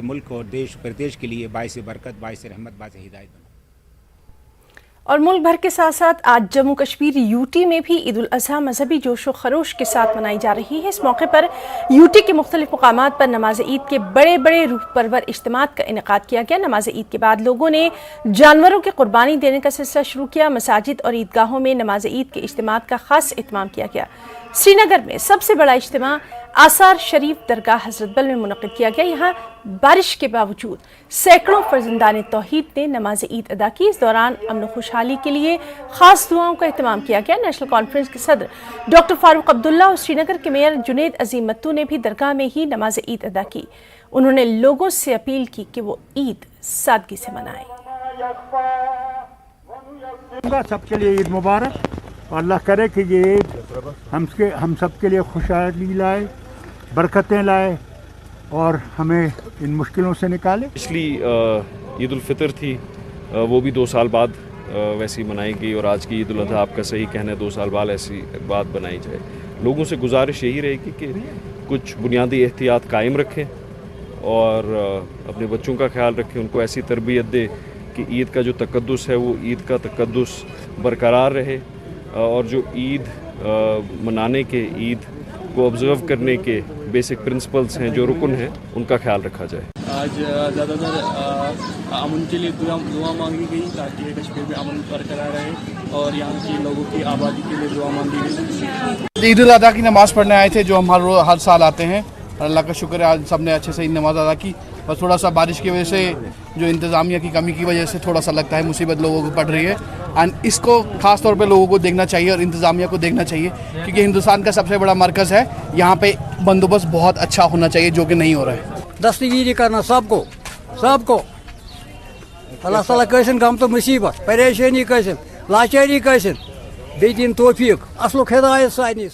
मुल्क और देश प्रदेश के लिए बाइस बरकत, बाइस रहमत, बाइस हिदायत बना। और मुल्क भर के साथ साथ आज जम्मू कश्मीर यूटी में भी ईद उल अज़हा मजहबी जोश व खरोश के साथ मनाई जा रही है। इस मौके पर यूटी के मुख्तलिफ मुकामात पर नमाज ईद के बड़े बड़े रूह परवर इज्तिमात का इनेकाद किया गया। नमाज ईद के बाद लोगों ने जानवरों की कुर्बानी देने का सिलसिला शुरू किया। मसाजिद और ईदगाहों में नमाज ईद के इज्तिमात का खास इत्माम किया गया। श्रीनगर में सबसे बड़ा इज्तिमा आसार शरीफ दरगाह हजरत बल में मुनक़िद किया गया। यहाँ बारिश के बावजूद सैकड़ों फर्जंदान तौहीद ने नमाज ईद अदा की। इस दौरान अमन खुशहाली के लिए खास दुआओं का एहतमाम किया गया। नेशनल कॉन्फ्रेंस के सदर डॉक्टर फारूक अब्दुल्ला और श्रीनगर के मेयर जुनेद अजीम मत्तू ने भी दरगाह में ही नमाज ईद अदा की। उन्होंने लोगों से अपील की कि वो ईद सादगी से मनाएं। सबके लिए ईद मुबारक। अल्लाह करे कि ये ईद हम सब के लिए खुशहाली लाए, बरकतें लाए और हमें इन मुश्किलों से निकाले। पिछली ईद उल फितर थी, वो भी 2 साल बाद वैसी मनाई गई और आज की ईद उल अज़हा आपका सही कहना है 2 साल बाद ऐसी बात बनाई जाए। लोगों से गुजारिश यही रहेगी कि कुछ बुनियादी एहतियात कायम रखें और अपने बच्चों का ख्याल रखें, उनको ऐसी तरबियत दे कि ईद का जो तक़द्दुस है वो ईद का तक़द्दुस बरकरार रहे और जो ईद मनाने के, ईद को ऑब्ज़र्व करने के बेसिक प्रिंसिपल्स हैं, जो रुकन हैं, उनका ख्याल रखा जाए। आज ज़्यादातर अमन के लिए दुआ मांगी गई ताकि कश्मीर में अमन बरकरार रहे और यहाँ के लोगों की आबादी के लिए दुआ मांगी गई। ईद उल अज़हा की नमाज़ पढ़ने आए थे, जो हम हर साल आते हैं। अल्लाह का शुक्र है आज सब ने अच्छे से नमाज़ अदा की। बस थोड़ा सा बारिश की वजह से, जो इंतज़ामिया की कमी की वजह से थोड़ा सा लगता है मुसीबत लोगों को पड़ रही है। एंड इसको ख़ास तौर पे लोगों को देखना चाहिए और इंतज़ामिया को देखना चाहिए, क्योंकि हिंदुस्तान का सबसे बड़ा मरकज़ है। यहाँ पे बंदोबस्त बहुत अच्छा होना चाहिए, जो कि नहीं हो रहा है। दस्तगीरी करना सबको अल्लाह ताला कैसन गम तो मुसीबत, परेशानी कैसन, लाचारी कैसन, बे दिन तौफीक, असलुक हिदायत सानी।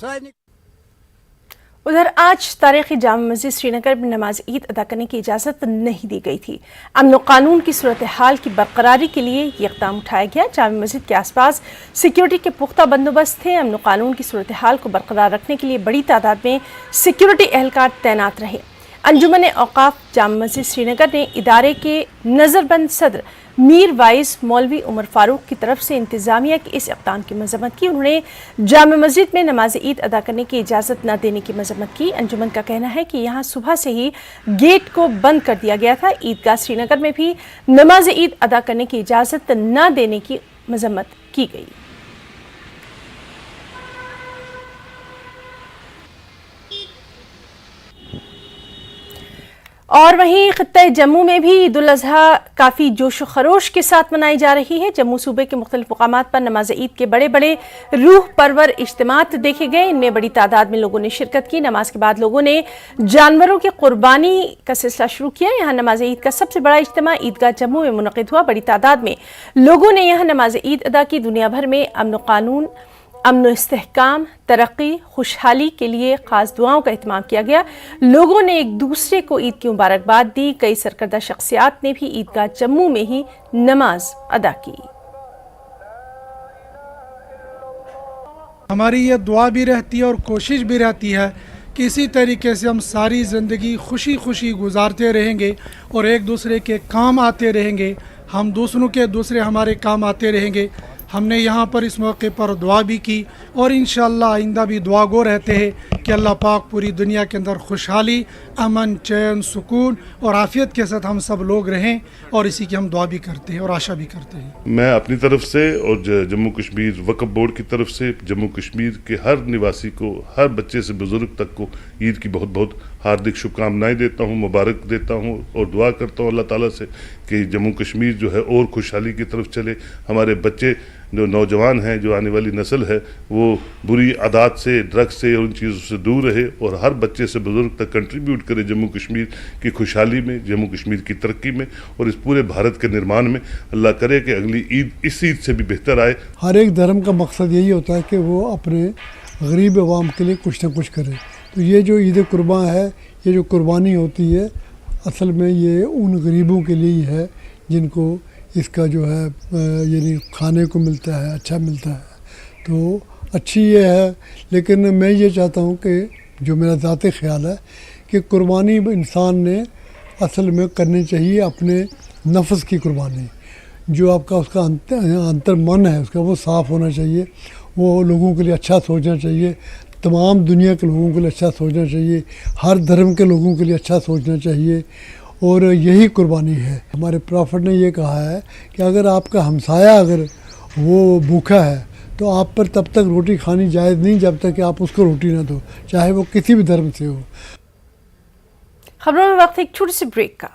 उधर आज तारीखी जामा मस्जिद श्रीनगर में नमाज ईद अदा करने की इजाज़त नहीं दी गई थी। अमन कानून की सूरत हाल की बरकरारी के लिए ये इक़दाम उठाया गया। जामा मस्जिद के आसपास सिक्योरिटी के पुख्ता बंदोबस्त थे। अमन कानून की सूरत हाल को बरकरार रखने के लिए बड़ी तादाद में सिक्योरिटी एहलकार तैनात रहे। अंजुमन औकाफ जामा मस्जिद श्रीनगर ने इदारे के नज़रबंद सदर मीर वाइस मौलवी उमर फारूक की तरफ से इंतज़ामिया के इस इक़दाम की मज़म्मत की। उन्होंने जामा मस्जिद में नमाज ईद अदा करने की इजाज़त न देने की मज़म्मत की। अंजुमन का कहना है कि यहाँ सुबह से ही गेट को बंद कर दिया गया था। ईदगाह श्रीनगर में भी नमाज ईद अदा करने की इजाज़त न देने की मज़म्मत की गई। और वहीं खित्ते जम्मू में भी ईद उल अज़हा काफ़ी जोश व खरोश के साथ मनाई जा रही है। जम्मू सूबे के मुख्तलिफ मुकामात पर नमाज ईद के बड़े बड़े रूह परवर इज्तिमात देखे गए। इनमें बड़ी तादाद में लोगों ने शिरकत की। नमाज के बाद लोगों ने जानवरों की कुर्बानी का सिलसिला शुरू किया। यहाँ नमाज ईद का सबसे बड़ा इज्तिमा ईदगाह जम्मू में मुनक़िद हुआ। बड़ी तादाद में लोगों ने यहाँ नमाज ईद अदा की। दुनिया भर में अमन कानून, अमन इस्तेहकाम, तरक्की, खुशहाली के लिए खास दुआओं का एहतमाम किया गया। लोगों ने एक दूसरे को ईद की मुबारकबाद दी। कई सरकर्दा शख्सियात ने भी ईदगाह जम्मू में ही नमाज अदा की। हमारी ये दुआ भी रहती है और कोशिश भी रहती है कि इसी तरीके से हम सारी ज़िंदगी खुशी खुशी गुजारते रहेंगे और एक दूसरे के काम आते रहेंगे, हम दूसरों के दूसरे हमारे काम आते रहेंगे। हमने यहाँ पर इस मौके पर दुआ भी की और इंशाअल्लाह आइंदा भी दुआ गो रहते हैं कि अल्लाह पाक पूरी दुनिया के अंदर खुशहाली, अमन, चैन, सुकून और आफियत के साथ हम सब लोग रहें, और इसी की हम दुआ भी करते हैं और आशा भी करते हैं। मैं अपनी तरफ से और जम्मू कश्मीर वक्फ बोर्ड की तरफ से जम्मू कश्मीर के हर निवासी को, हर बच्चे से बुज़ुर्ग तक को ईद की बहुत बहुत हार्दिक शुभकामनाएं देता हूं, मुबारक देता हूं और दुआ करता हूं अल्लाह ताला से कि जम्मू कश्मीर जो है और खुशहाली की तरफ चले। हमारे बच्चे जो नौजवान हैं, जो आने वाली नस्ल है, वो बुरी आदत से, ड्रग्स से और उन चीज़ों से दूर रहे और हर बच्चे से बुज़ुर्ग तक कंट्रीब्यूट करे जम्मू कश्मीर की खुशहाली में, जम्मू कश्मीर की तरक्की में और इस पूरे भारत के निर्माण में। अल्लाह करे कि अगली ईद इस ईद से भी बेहतर आए। हर एक धर्म का मकसद यही होता है कि वो अपने गरीब अवाम के लिए कुछ ना कुछ करे। तो ये जो ईद कुर्बान है, ये जो कुर्बानी होती है, असल में ये उन गरीबों के लिए ही है जिनको इसका जो है यानी खाने को मिलता है, अच्छा मिलता है। तो अच्छी ये है, लेकिन मैं ये चाहता हूँ कि जो मेरा ज़ाती ख्याल है कि कुर्बानी इंसान ने असल में करनी चाहिए अपने नफ्स की कुर्बानी। जो आपका उसका अंतर मन है उसका वो साफ़ होना चाहिए, वो लोगों के लिए अच्छा सोचना चाहिए, तमाम दुनिया के लोगों के लिए अच्छा सोचना चाहिए, हर धर्म के लोगों के लिए अच्छा सोचना चाहिए, और यही कुर्बानी है। हमारे प्रॉफिट ने ये कहा है कि अगर आपका हमसाया अगर वो भूखा है तो आप पर तब तक रोटी खानी जायज़ नहीं जब तक कि आप उसको रोटी ना दो, चाहे वो किसी भी धर्म से हो। खबरों में वक्त एक छोटे से ब्रेक का।